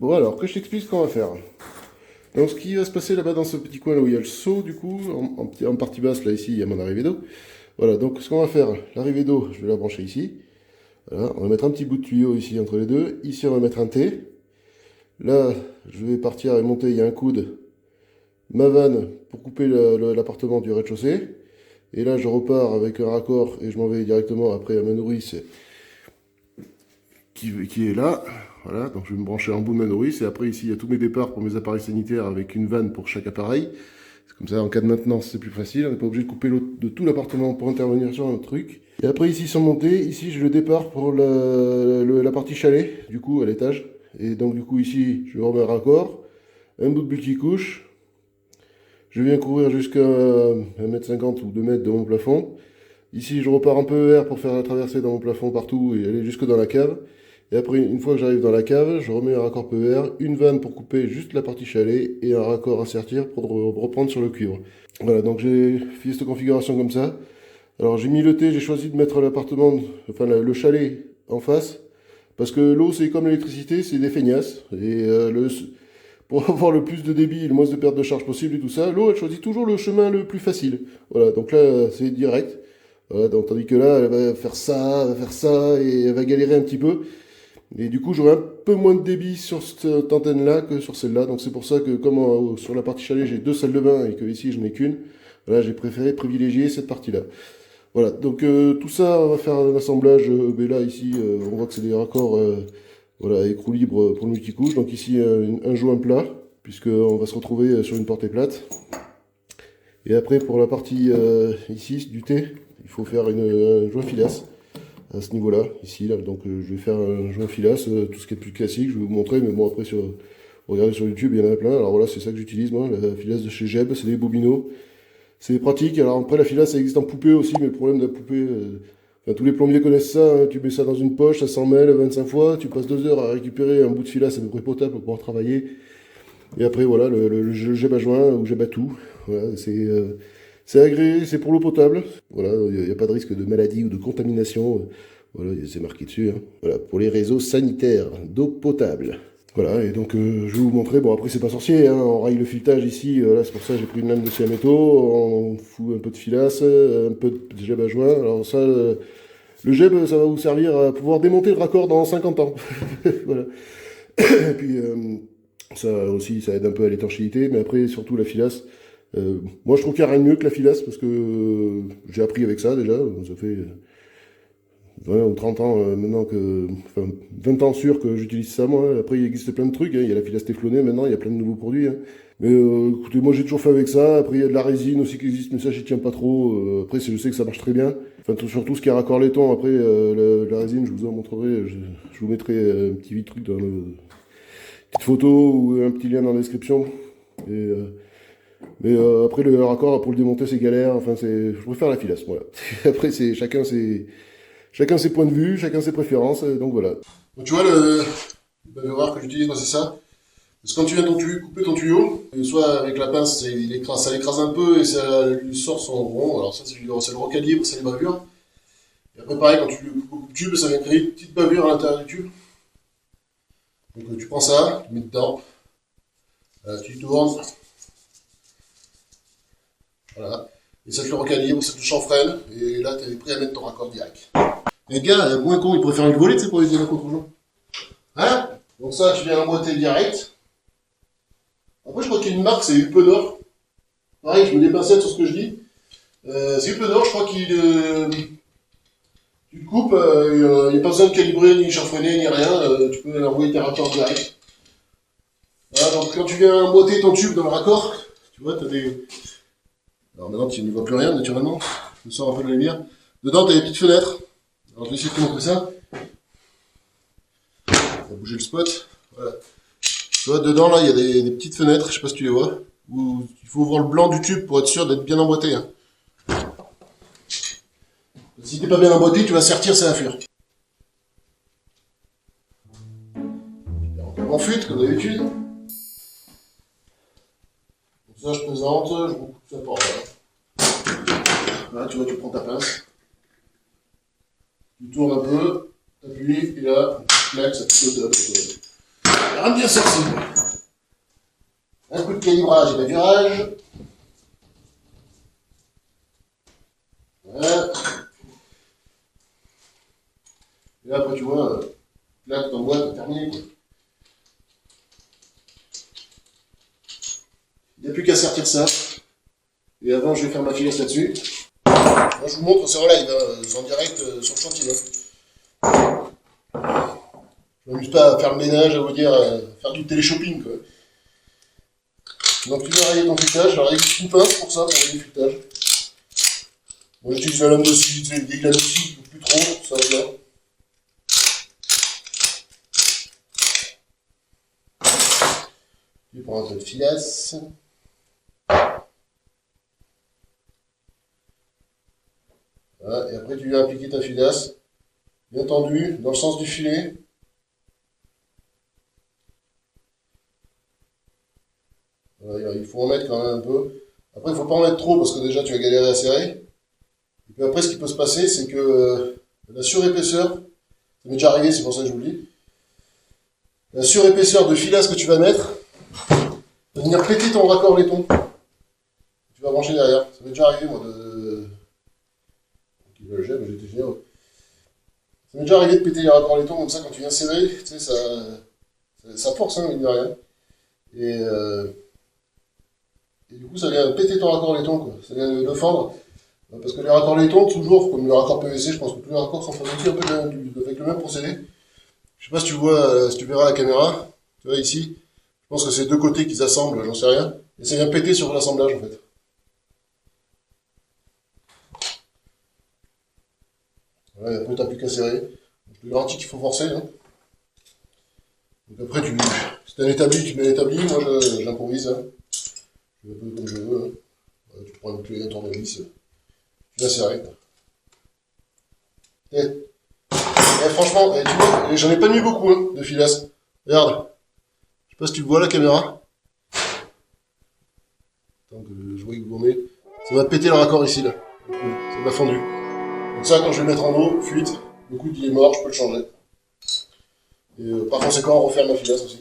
Bon alors, que je t'explique ce qu'on va faire. Donc ce qui va se passer là-bas dans ce petit coin là où il y a le seau du coup, en partie basse là ici il y a mon arrivée d'eau. Voilà, donc ce qu'on va faire, l'arrivée d'eau, je vais la brancher ici. Voilà, on va mettre un petit bout de tuyau ici entre les deux. Ici on va mettre un T. Là, je vais partir et monter, il y a un coude, ma vanne pour couper l'appartement du rez-de-chaussée. Et là je repars avec un raccord et je m'en vais directement après à ma nourrice qui est là. Voilà, donc je vais me brancher en bout de ma nourrice. Et après ici il y a tous mes départs pour mes appareils sanitaires avec une vanne pour chaque appareil. C'est comme ça, en cas de maintenance, c'est plus facile. On n'est pas obligé de couper l'eau de tout l'appartement pour intervenir sur un truc. Et après, ici, sans monter, ici, j'ai le départ pour la partie chalet, du coup, à l'étage. Et donc, du coup, ici, je remets un raccord, un bout de multicouche. Je viens couvrir jusqu'à 1,50 m ou 2 m de mon plafond. Ici, je repars un peu air pour faire la traversée dans mon plafond partout et aller jusque dans la cave. Et après, une fois que j'arrive dans la cave, je remets un raccord PER, une vanne pour couper juste la partie chalet et un raccord à sertir pour reprendre sur le cuivre. Voilà, donc j'ai fait cette configuration comme ça. Alors j'ai mis le T, j'ai choisi de mettre l'appartement, enfin le chalet en face, parce que l'eau c'est comme l'électricité, c'est des feignasses. Et pour avoir le plus de débit et le moins de perte de charge possible et tout ça, l'eau elle choisit toujours le chemin le plus facile. Voilà, donc là c'est direct. Voilà, donc, tandis que là elle va faire ça, et elle va galérer un petit peu. Et du coup, j'aurai un peu moins de débit sur cette antenne-là que sur celle-là. Donc c'est pour ça que comme sur la partie chalet, j'ai 2 salles de bain et que ici, je n'ai qu'une, voilà, j'ai préféré privilégier cette partie-là. Voilà, donc tout ça, on va faire un assemblage. Mais là, ici, on voit que c'est des raccords voilà, écrou libre pour le multicouche. Donc ici, un joint plat, puisqu'on va se retrouver sur une portée plate. Et après, pour la partie ici, du T, il faut faire un joint filasse à ce niveau-là, ici, là. Donc je vais faire un joint filasse, tout ce qui est plus classique, je vais vous montrer, mais bon après regardez sur YouTube, il y en a plein. Alors voilà, c'est ça que j'utilise moi, la filasse de chez Jeb, c'est des bobino. C'est pratique. Alors après la filasse ça existe en poupée aussi, mais le problème de la poupée, enfin, tous les plombiers connaissent ça, hein. Tu mets ça dans une poche, ça s'en mêle 25 fois, tu passes 2 heures à récupérer un bout de filasse à peu près potable pour pouvoir travailler. Et après voilà, le Jeb à joint ou Jeb à tout. Voilà, c'est agréé, c'est pour l'eau potable. Voilà, il n'y a pas de risque de maladie ou de contamination. Voilà, c'est marqué dessus. Hein. Voilà, pour les réseaux sanitaires d'eau potable. Voilà, et donc je vais vous montrer. Bon, après, c'est pas sorcier, hein, on raille le filetage ici. Là, c'est pour ça que j'ai pris une lame de scie à métaux. On fout un peu de filasse, un peu de geb à joint. Alors, ça, le geb, ça va vous servir à pouvoir démonter le raccord dans 50 ans. Voilà. Et puis, ça aussi, ça aide un peu à l'étanchéité. Mais après, surtout la filasse. Moi, je trouve qu'il n'y a rien de mieux que la filasse parce que j'ai appris avec ça déjà. Ça fait 20 ou 30 ans maintenant que. Enfin, 20 ans sûr que j'utilise ça moi. Après, il existe plein de trucs. Hein. Il y a la filasse téflonnée maintenant, il y a plein de nouveaux produits. Hein. Mais écoutez, moi j'ai toujours fait avec ça. Après, il y a de la résine aussi qui existe, mais ça, j'y tiens pas trop. Après, je sais que ça marche très bien. Enfin, surtout ce qui est raccord laiton. Après, la résine, je vous en montrerai. Je vous mettrai un petit truc dans une petite photo ou un petit lien dans la description. Et. Mais après le raccord pour le démonter c'est galère, enfin je préfère la filasse, voilà. Après c'est chacun ses points de vue, chacun ses préférences, donc voilà. Donc, tu vois le baveur que j'utilise, moi c'est ça. Parce que quand tu viens couper ton tuyau, soit avec la pince ça l'écrase un peu et ça lui sort son rond, alors ça c'est le recalibre, c'est les bavures. Et après pareil quand tu coupes le tube, ça vient créer une petite bavure à l'intérieur du tube. Donc tu prends ça, tu mets dedans, tu tournes. Voilà. Et ça te le recalibre, ça te le chanfreine, et là t'es prêt à mettre ton raccord direct. Et le gars, moins con, il préfère le voler, tu sais, pour les aider contre gens. Hein? Donc ça, tu viens l'emboîter direct. Après, je crois qu'il y a une marque, c'est Upenor. Pareil, je mets des pincettes sur ce que je dis. C'est Upenor, je crois qu'il... tu le coupes, il n'y a pas besoin de calibrer, ni chanfreiner, ni rien. Tu peux envoyer tes raccords direct. Voilà, donc quand tu viens emboîter ton tube dans le raccord, tu vois, t'as des... Alors maintenant, tu ne vois plus rien, naturellement. Je sors un peu de la lumière. Dedans, tu as des petites fenêtres. Alors, je vais essayer de te montrer ça. On va bouger le spot. Voilà. Tu vois, dedans, là, il y a des petites fenêtres. Je sais pas si tu les vois. Où il faut ouvrir le blanc du tube pour être sûr d'être bien emboîté. Hein. Si t'es pas bien emboîté, tu vas sertir, ça va fuir. En fuite, comme d'habitude. Ça, je présente, je recoupe ça par là. Voilà, tu vois, tu prends ta pince. Tu tournes un peu, t'appuies, et là, clac, ça te saute de la rentre bien sorti. Un coup de calibrage et d'avirage. Voilà. Et là, après, tu vois, là, tu t'envoies, t'as terminé, quoi. Il n'y a plus qu'à sortir ça. Et avant, je vais faire ma filasse là-dessus. Moi, je vous montre, c'est en live, hein, en direct sur le chantier. Hein. Je m'amuse pas à faire le ménage, à vous dire, faire du télé-shopping, quoi. Donc, tu vas rayer ton futage. Alors, il existe une pince pour ça, pour rayer le futage. Moi, j'utilise la lame de scie, tu sais, des lames de scie, plus trop, ça va bien. Tu prends un peu de filasse. Voilà, et après, tu viens appliquer ta filasse, bien tendue, dans le sens du filet. Voilà, il faut en mettre quand même un peu. Après, il ne faut pas en mettre trop, parce que déjà, tu vas galérer à serrer. Et puis après, ce qui peut se passer, c'est que la surépaisseur, ça m'est déjà arrivé, c'est pour ça que je vous le dis, la surépaisseur de filasse que tu vas mettre va venir péter ton raccord laiton. Tu vas brancher derrière. Ça m'est déjà arrivé, moi, j'étais généreux. Ça m'est déjà arrivé de péter les raccords laiton comme ça quand tu viens serrer, tu sais, ça force, hein, mine de rien. Et du coup, ça vient péter ton raccord laiton, quoi. Ça vient le fendre. Parce que les raccords laiton, toujours, comme le raccord PVC, je pense que tous les raccords sont fabriqués un peu avec le même procédé. Je sais pas si tu vois, si tu verras la caméra, tu vois ici, je pense que c'est deux côtés qu'ils assemblent, j'en sais rien. Et ça vient péter sur l'assemblage, en fait. Ouais, après, t'as plus qu'à serrer. Je te garantis qu'il faut forcer, hein. Donc après, si t'as un établi, tu mets l'établi, moi j'improvise, hein. Je fais un peu comme je veux, hein. Ouais, tu prends une clé, un tournevis, tu viens serrer. Et franchement, tu vois, j'en ai pas mis beaucoup, hein, de filasse. Regarde. Je sais pas si tu le vois la caméra. Attends que je vois que vous tournez. Ça va péter le raccord ici, là. Ça m'a fendu. Donc ça, quand je vais le mettre en eau, fuite, le coude il est mort, je peux le changer. Et par conséquent, refaire ma filasse aussi.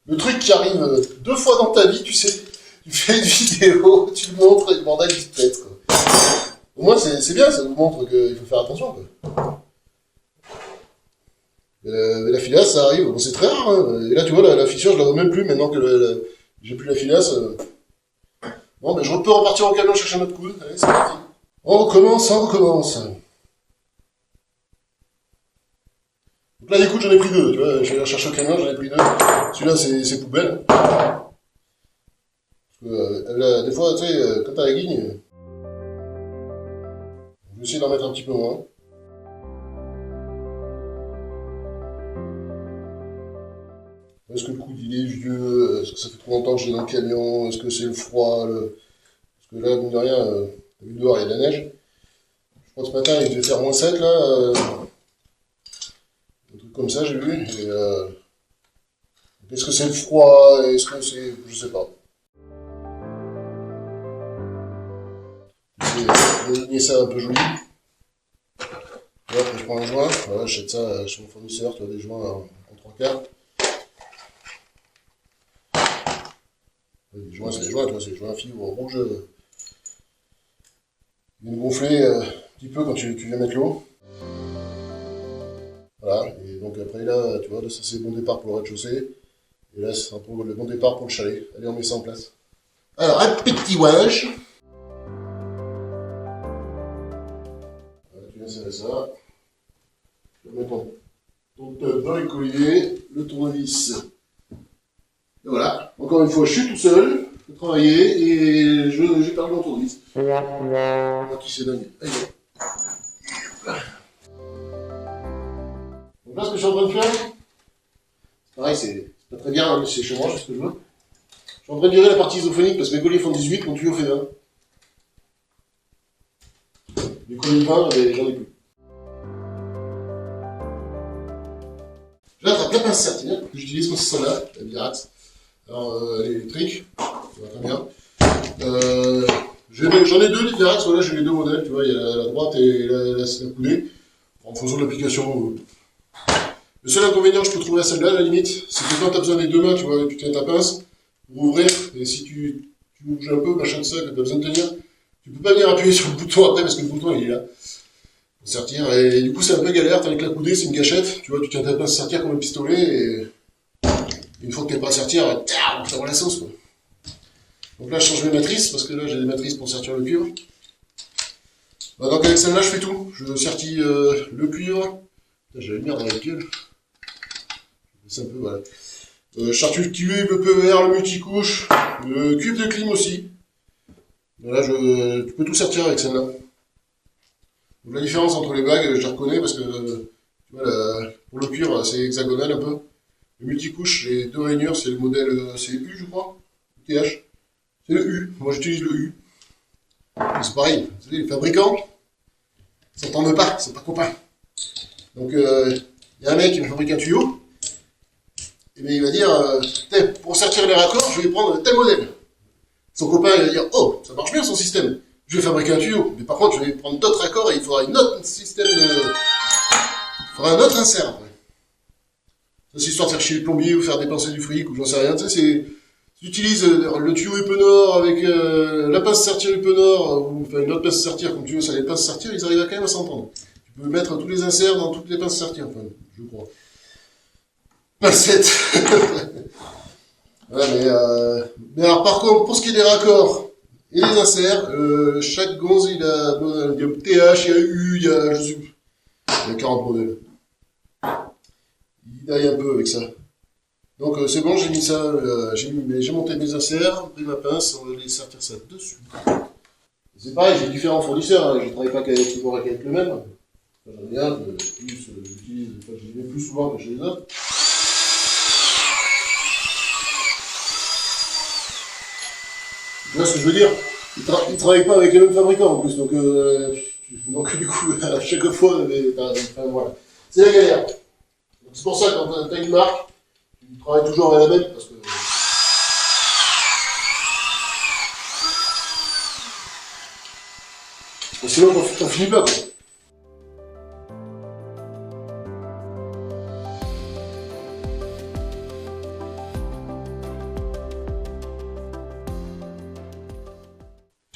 Le truc qui arrive 2 fois dans ta vie, tu sais, tu fais une vidéo, tu le montres et le bordel il se pète, quoi. Au moins, c'est bien, ça vous montre qu'il faut faire attention, quoi. Mais la filasse, ça arrive, bon, c'est très rare, hein. Et là, tu vois, la fissure, je la vois même plus, maintenant que j'ai plus la filasse. Bon, mais je peux repartir au camion chercher notre coude. Allez, c'est parti. On recommence, on recommence. Donc là, les coudes, j'en ai pris 2, tu vois, je vais aller chercher au camion, j'en ai pris 2. Celui-là, c'est poubelle. Parce que, là, des fois, tu sais, quand t'as la guigne, je vais essayer d'en mettre un petit peu moins. Est-ce que le coude il est vieux? Est-ce que ça fait trop longtemps que je l'ai dans le camion? Est-ce que c'est le froid? Parce que là, mine de rien, t'as vu dehors, il y a de la neige. Je crois que ce matin, il devait faire -7 là. Un truc comme ça, j'ai vu. Est-ce que c'est le froid? Est-ce que c'est. Je sais pas. Je vais aligner ça un peu joli. Là, après, je prends un joint. Voilà, j'achète ça chez mon fournisseur, tu vois, des joints en 3/4. Les joints, c'est des joints, tu vois, c'est des joints à fibre rouge. Ils viennent gonfler un petit peu quand tu viens mettre l'eau. Voilà, et donc après là, tu vois, là, ça c'est le bon départ pour le rez-de-chaussée. Et là, c'est un peu le bon départ pour le chalet. Allez, on met ça en place. Alors, un petit ouage. Voilà, tu viens serrer ça. Tu vas mettre ton tub dans les colliers, le tournevis. Et voilà, encore une fois, je suis tout seul, je travailler et j'ai perdu mon tournevis. Qui c'est dingue. Allez. Donc là, ce que je suis en train de faire, c'est pareil, c'est pas très bien, hein, mais c'est chez moi, c'est ce que je veux. Je suis en train de virer la partie isophonique parce que mes colliers font 18, mon tuyau fait 20. Les colliers 20, j'en ai plus. Je l'attrape la pincette, j'utilise comme celle-là, la Virax. Alors, elle est électrique, ça va très bien. J'en ai 2 les Virax, voilà, j'ai les 2 modèles, tu vois, il y a la droite et la coulée. En faisant de l'application Le seul inconvénient que je peux trouver à celle-là, à la limite, c'est que quand tu as besoin des deux mains, tu vois, tu tiens ta pince pour ouvrir, et si tu bouges un peu, machin de ça, que tu as besoin de tenir, tu peux pas venir appuyer sur le bouton après parce que le bouton il est là. Pour sortir, et du coup c'est un peu galère, avec la coudée, c'est une gâchette, tu vois, tu tiens ta pince sortir comme un pistolet, et une fois que t'es pas à sortir, on t'envoie la sauce, quoi. Donc là, je change mes matrices, parce que là, j'ai des matrices pour sortir le cuivre. Bah, donc avec celle-là, je fais tout. Je sortis le cuivre. J'avais une merde dans la gueule. C'est un peu, voilà. Chartue le cube, le PER, le multicouche, le cube de clim aussi. Voilà, tu peux tout sortir avec celle-là. Donc la différence entre les bagues, je la reconnais parce que, tu vois, pour le cuivre, c'est hexagonal un peu. Le multicouche, les deux rainures, c'est le modèle, c'est U, je crois, TH. C'est le U. Moi, j'utilise le U. C'est pareil. Vous savez, les fabricants, ils s'entendent pas, c'est pas copains. Donc, il y a un mec qui va fabriquer un tuyau. Et bien, il va dire, pour sortir les raccords, je vais prendre tel modèle. Son copain, il va dire, oh, ça marche bien son système. Je vais fabriquer un tuyau. Mais par contre, je vais prendre d'autres raccords et il faudra un autre système de... Il faudra un autre insert après. Ça, c'est histoire de faire chier le plombier ou faire dépenser du fric ou j'en sais rien. Tu sais, c'est... Tu utilises le tuyau Epenor avec la pince sertir Epenor, ou enfin une autre pince sertir, comme tu veux, ça les pinces sertir, ils arrivent quand même à s'entendre. Tu peux mettre tous les inserts dans toutes les pinces sertir, enfin, je crois. Pincette. Voilà, mais alors par contre, pour ce qui est des raccords et des inserts, chaque gonze, il y a TH, il y a U, il y a, je sais plus, il y a 40 modèles. Il daille un peu avec ça. Donc c'est bon, j'ai mis ça, j'ai monté mes inserts, pris ma pince, on va les sortir ça dessus. C'est pareil, j'ai différents fournisseurs, hein, je ne travaille pas toujours avec le même. J'en ai un, j'utilise, enfin, je les mets plus souvent que chez les autres. Tu vois ce que je veux dire? Ils travaillent pas avec les mêmes fabricants en plus, donc du coup, à chaque fois, enfin, voilà. C'est la galère. C'est pour ça que quand tu as une marque, tu travailles toujours avec la même, parce que... Sinon, t'en finis pas, quoi.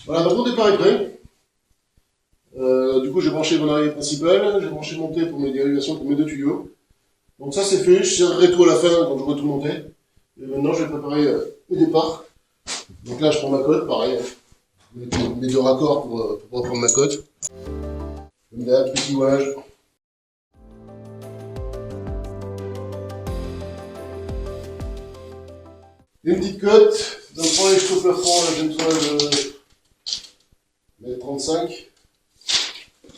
Voilà, donc mon départ est prêt. Du coup, j'ai branché mon arrivée principale, j'ai branché mon T pour mes dérivations, pour mes deux tuyaux. Donc ça c'est fait, je serrerai tout à la fin quand j'aurai tout monté. Et maintenant je vais préparer le départ. Donc là je prends ma cote, pareil. Mes deux raccords pour prendre ma cote. Comme d'hab, petit ouage. Une petite cote. Donc pour aller jusqu'au plafond, là j'ai besoin de mettre 35.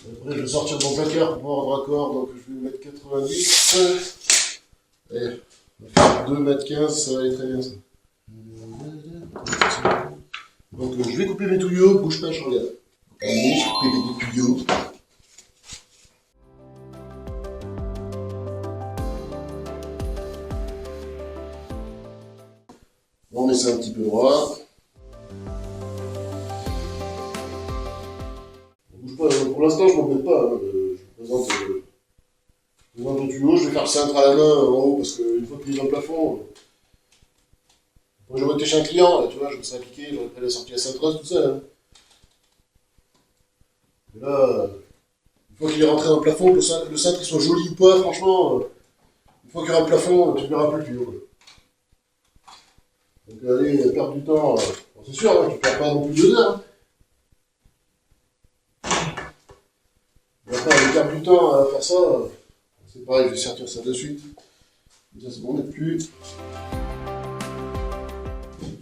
Après je vais sortir mon placard pour pouvoir avoir raccord, donc je vais mettre 90. Allez, on va faire 2,15 m, ça va aller très bien ça. Donc je vais couper mes tuyaux, bouge pas, je regarde. Allez, je coupe mes tuyaux. On met ça un petit peu droit. Pour l'instant, je ne m'embête pas. Hein. Je présente le tuyau, je vais faire le cintre à la main en haut parce qu'une fois qu'il est dans le plafond, quand j'aurais été chez un client, là, tu vois, je me serais appliqué, j'aurais pris la sortie à cintreuse, tout ça. Hein. Et là, une fois qu'il est rentré dans le plafond, que le cintre il soit joli ou pas, franchement, une fois qu'il y aura le plafond, tu ne verras plus le tuyau. Quoi. Donc allez, perdre du temps, bon, c'est sûr, hein, tu ne perds pas non plus 2 heures. Hein. Après, perdre du temps à faire ça, c'est pareil, je vais sortir ça de suite. Ça c'est bon, on n'est plus.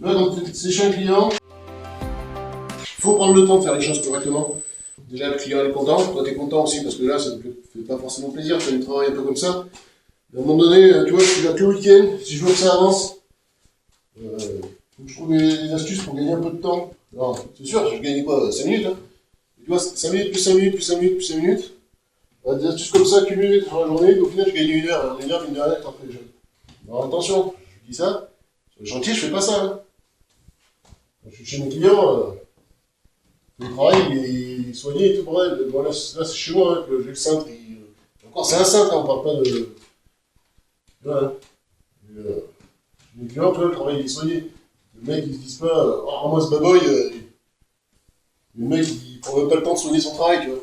Là, donc, c'est chez un client. Il faut prendre le temps de faire les choses correctement. Déjà, le client est content, toi t'es content aussi, parce que là, ça ne te fait pas forcément plaisir, tu as du travail un peu comme ça. Et à un moment donné, tu vois, je suis là que le week-end, si je veux que ça avance, faut que je trouve des astuces pour gagner un peu de temps. Alors, c'est sûr, je gagne quoi, 5 minutes, hein. Et tu vois, 5 minutes, plus 5 minutes, plus 5 minutes, plus 5 minutes. Des astuces comme ça accumulées sur la journée, au final, je gagne 1 heure, 1 heure, mine de rien, après, alors attention, je dis ça, sur le chantier, je fais pas ça, hein. Quand je suis chez mes clients, le travail il est soigné et tout, bordel. Bon, là c'est chez moi, hein, que j'ai le cintre. Encore, c'est un cintre, hein, on parle pas de. Ouais. Les clients, tu vois, le travail il est soigné. Le mec, il se dit pas, oh, moi ce baboy, le mec, il prend même pas le temps de soigner son travail, tu vois.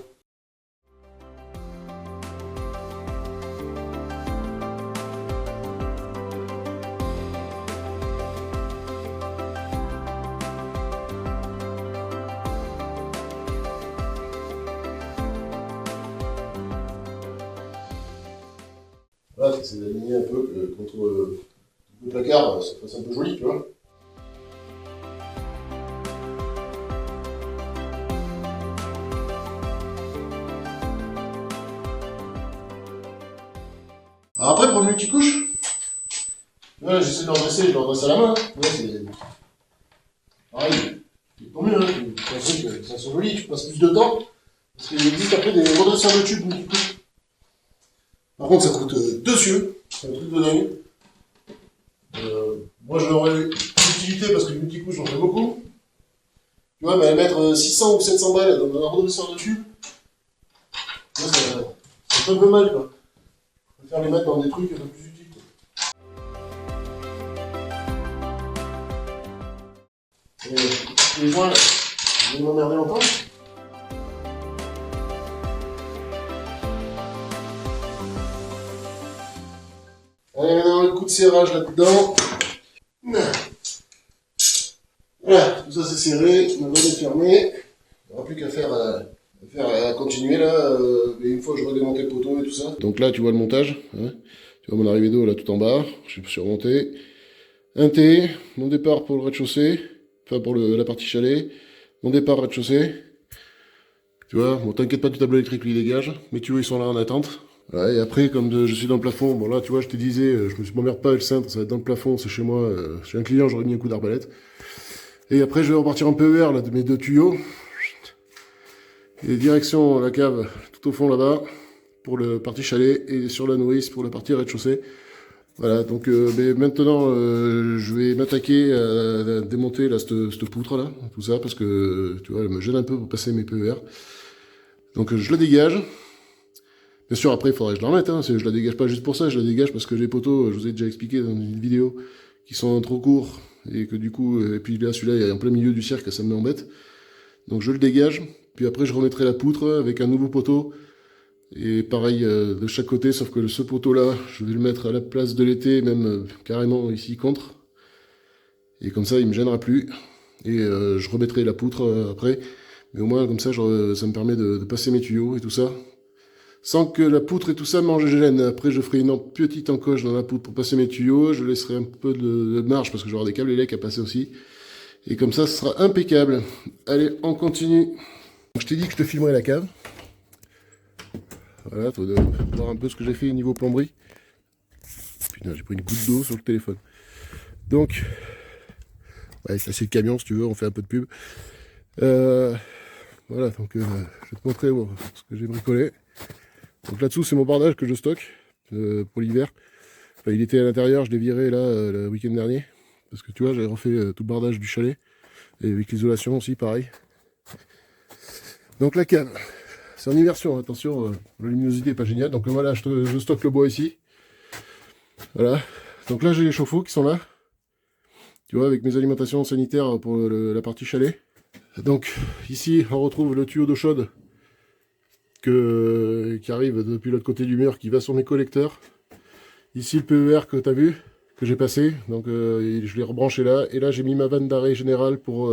Voilà, c'est d'aligner un peu contre le placard, ça fasse un peu joli, tu vois. Alors après, pour le multicouche, voilà, j'essaie de l'endresser, je l'endresse à la main. Ouais, c'est pareil, c'est tant mieux, hein. Ça sent joli, tu passes plus de temps. Parce qu'il existe après des redresseurs de tubes multicouche. Par contre, ça coûte 2 cieux, c'est un truc de dingue. Moi, je l'aurais eu l'utilité parce que le multicouche, j'en fais beaucoup. Tu vois, mais mettre 600 ou 700 balles dans un redresseur de tubes, ça fait un peu mal, quoi. Je préfère les mettre dans des trucs un peu plus utiles, quoi. Les joints, là, je vais m'emmerder longtemps. Allez, maintenant, le coup de serrage là-dedans. Voilà, tout ça c'est serré, ma bonne est fermée. Il n'y aura plus qu'à faire, à continuer là, et une fois que j'aurai démonté le poteau et tout ça. Donc là, tu vois le montage, hein. Tu vois mon arrivée d'eau là tout en bas, je suis remonté. Un T, mon départ pour le rez-de-chaussée, enfin pour la partie chalet, mon départ rez-de-chaussée. Tu vois, bon t'inquiète pas du tableau électrique, lui dégage, mes tuyaux ils sont là en attente. Voilà, et après, comme je suis dans le plafond, bon là tu vois, je te disais, je m'emmerde pas avec le cintre, ça va être dans le plafond, c'est chez moi, chez un client, j'aurais mis un coup d'arbalète. Et après, je vais repartir en PER là, de mes 2 tuyaux. Et direction la cave, tout au fond là-bas, pour le partie chalet, et sur la nourrice pour la partie rez-de-chaussée. Voilà, donc mais maintenant, je vais m'attaquer à démonter là, cette poutre là, tout ça, parce que, tu vois, elle me gêne un peu pour passer mes PER. Donc je la dégage. Bien sûr, après, il faudrait que je la remette, hein. Je la dégage pas juste pour ça, je la dégage parce que les poteaux, je vous ai déjà expliqué dans une vidéo, qui sont trop courts, et que du coup, et puis là, celui-là, il est en plein milieu du cirque, ça m'embête. Donc je le dégage, puis après je remettrai la poutre avec un nouveau poteau, et pareil de chaque côté, sauf que ce poteau-là, je vais le mettre à la place de l'été, même carrément ici contre, et comme ça, il me gênera plus, et je remettrai la poutre après, mais au moins, comme ça, ça me permet de passer mes tuyaux et tout ça, sans que la poutre et tout ça mange gêne. Après, je ferai une petite encoche dans la poutre pour passer mes tuyaux. Je laisserai un peu de marge parce que j'aurai des câbles électriques à passer aussi. Et comme ça, ce sera impeccable. Allez, on continue. Je t'ai dit que je te filmerais la cave. Voilà, tu vas voir un peu ce que j'ai fait au niveau plomberie. Putain, j'ai pris une goutte d'eau sur le téléphone. Donc, ouais, ça c'est le camion si tu veux, on fait un peu de pub. Voilà, donc je vais te montrer ce que j'ai bricolé. Donc là-dessous, c'est mon bordage que je stocke pour l'hiver. Enfin, il était à l'intérieur, je l'ai viré là le week-end dernier. Parce que tu vois, j'avais refait tout le bordage du chalet. Et avec l'isolation aussi, pareil. Donc la cave, c'est en immersion, attention, la luminosité n'est pas géniale. Donc voilà, je stocke le bois ici. Voilà. Donc là, j'ai les chauffe-eau qui sont là. Tu vois, avec mes alimentations sanitaires pour la partie chalet. Donc ici, on retrouve le tuyau d'eau chaude qui arrive depuis l'autre côté du mur, qui va sur mes collecteurs. Ici le PER que tu as vu, que j'ai passé, donc je l'ai rebranché là, et là j'ai mis ma vanne d'arrêt générale pour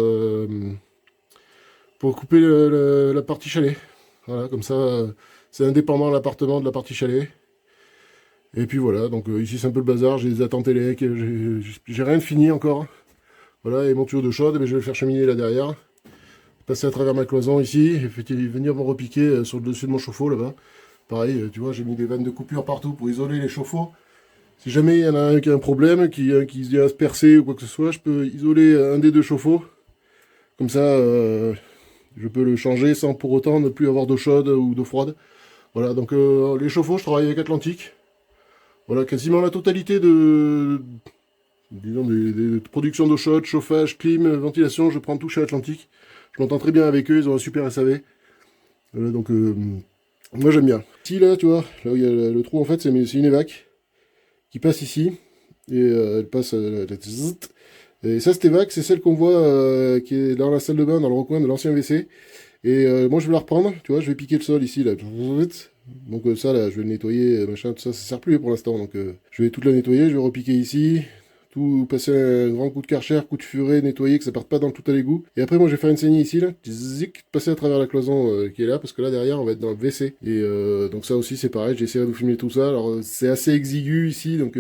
couper la partie chalet. Voilà, comme ça c'est indépendant de l'appartement de la partie chalet. Et puis voilà, donc ici c'est un peu le bazar, j'ai des attentes télé, j'ai rien de fini encore. Voilà, et mon tuyau d'eau chaude, mais je vais le faire cheminer là derrière. Passer à travers ma cloison ici, et venir me repiquer sur le dessus de mon chauffe-eau là-bas. Pareil, tu vois, j'ai mis des vannes de coupure partout pour isoler les chauffe-eau. Si jamais il y en a un qui a un problème, qui se vient se percer ou quoi que ce soit, je peux isoler un des 2 chauffe-eau. Comme ça, je peux le changer sans pour autant ne plus avoir d'eau chaude ou d'eau froide. Voilà, donc les chauffe-eau, je travaille avec Atlantique. Voilà, quasiment la totalité disons, des productions d'eau chaude, chauffage, clim, ventilation, je prends tout chez Atlantique. Je m'entends très bien avec eux, ils ont un super SAV. Donc, moi j'aime bien. Ici, là, tu vois, là où il y a le trou, en fait, c'est une évac. qui passe ici. Et elle passe et ça, cette vague, c'est celle qu'on voit qui est dans la salle de bain, dans le recoin de l'ancien WC. Et moi, je vais la reprendre, tu vois, je vais piquer le sol ici, là. Donc ça, là, je vais le nettoyer, machin, tout ça, ça sert plus pour l'instant. Donc je vais toute la nettoyer, je vais repiquer ici, tout passer un grand coup de karcher, coup de furet, nettoyer, que ça parte pas dans tout à l'égout. Et après, moi, je vais faire une saignée ici, là, zic, passer à travers la cloison qui est là, parce que là, derrière, on va être dans le WC. Et donc ça aussi, c'est pareil, j'essaierai de vous filmer tout ça. Alors, c'est assez exigu ici, donc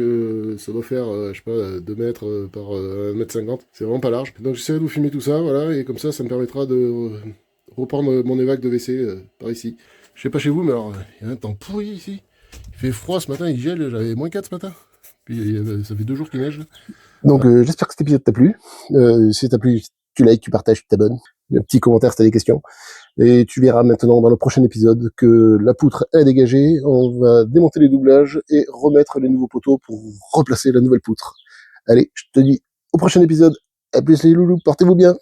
ça doit faire, je sais pas, 2 mètres par 1 m 50. C'est vraiment pas large. Donc j'essaierai de vous filmer tout ça, voilà, et comme ça me permettra de reprendre mon évac de WC par ici. Je sais pas chez vous, mais alors, il y a un temps pourri ici. Il fait froid ce matin, il gèle, j'avais -4 ce matin. Puis ça fait 2 jours qu'il neige. Donc j'espère que cet épisode t'a plu. Si t'a plu, tu likes, tu partages, tu t'abonnes. Un petit commentaire si t'as des questions. Et tu verras maintenant dans le prochain épisode que la poutre est dégagée. On va démonter les doublages et remettre les nouveaux poteaux pour replacer la nouvelle poutre. Allez, je te dis au prochain épisode. À plus les loulous, portez-vous bien.